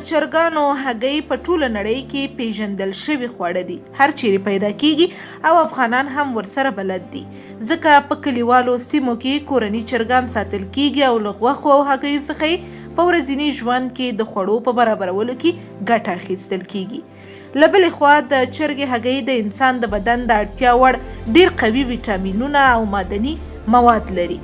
چرګانو هګۍ په ټوله نړۍ کې پیژندل شوي خواړه دي، هر چیرې پیدا کیږي او افغانان هم ورسره بلد دي، ځکه په کلیوالو سیمو کې کورني چرګان ساتل کیږي او له غوښو او هګیو څخه په ورځني ژوند کې د خوړو په برابرولو کې ګټه اخیستل کیږي. له بلې خوا د چرګې هګۍ د انسان د بدن د اړتیا وړ ډیر قوي ویټامینونه او معدني مواد لري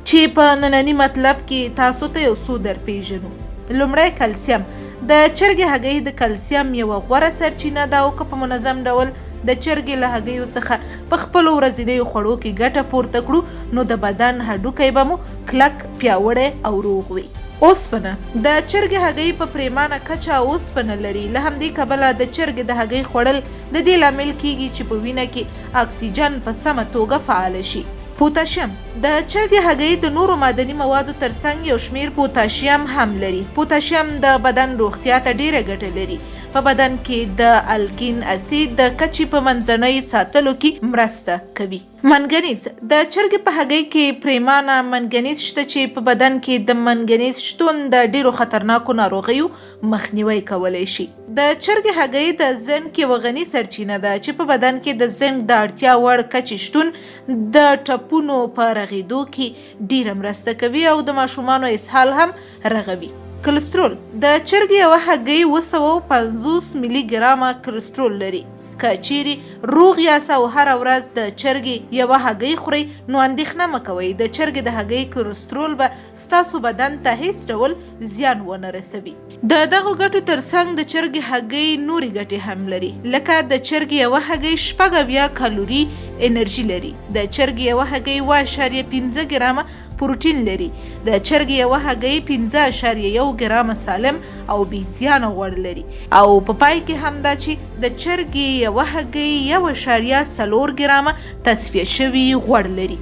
چې په ننني مطلب کې تاسو ته یو څو در پیژنو. لومړی کلسیم. د چرګې هګۍ د کلسیم یوه غوره سرچینه ده او که په منظم ډول د چرګې له هګیو څخه په خپلو ورځنیو خوړو کې ګټه پورته کړو نو د بدن هډوکی به مو کلک، پیاوړی او روغ وي. اوسپنه. د چرګې هګۍ په پریمانه کچه اوسپنه لري، له همدې کبله د چرګې د هګۍ خوړل د دې لامل کیږي چې په وینه کې اکسیجن په سمه توګه فعال شي. پوتاشیم. د چرګې هګۍ د نورو معدني موادو ترڅنګ یو شمیر پوتاشیم هم لري. پوتاشیم د بدن روغتیا ته ډیره ګټه لري. په بدن کې د الګین اسید د کچې په منځنۍ ساتلو کې مرسته کوي. منګنیز. د چرګې په هګۍ کې پریمانه منګنیز شته چې په بدن کې د منګنیز شتون د ډیرو خطرناکو ناروغیو مخنیوی کولی شي. د چرګې هګۍ د زنک یوه غني سرچینه ده چې په بدن کې د زنک د اړتیا وړ کچې شتون د ټپونو په رغېدو کې ډیره مرسته کوي او د ماشومانو اسهال هم رغوي. کلسترول. د چرګې یوه هګۍ 250 ملي ګرامه کلسترول لري. که چیرې روغ یاست او هره ورځ د چرګې یوه هګۍ خورئ نو اندېښنه مه کوئ، د چرګې د هګۍ کلسترول به ستاسو بدن ته هیڅ ډول زیان ونه رسوي. د دغو ګټو ترڅنګ د چرګې هګۍ نورې ګټې هم لري، لکه د چرګې یوه هګۍ 80 کالوري انرژي لري. د چرګې یوه هګۍ 1.5 ګرامه پروټین لري. د چرګې یوه هګۍ 5.1 ګرامه سالم او بې زیانه غوړ لري. او په پای کې هم دا چې د چرګې یوه هګۍ 1.4 ګرامه تصفیه شوي غوړ لري.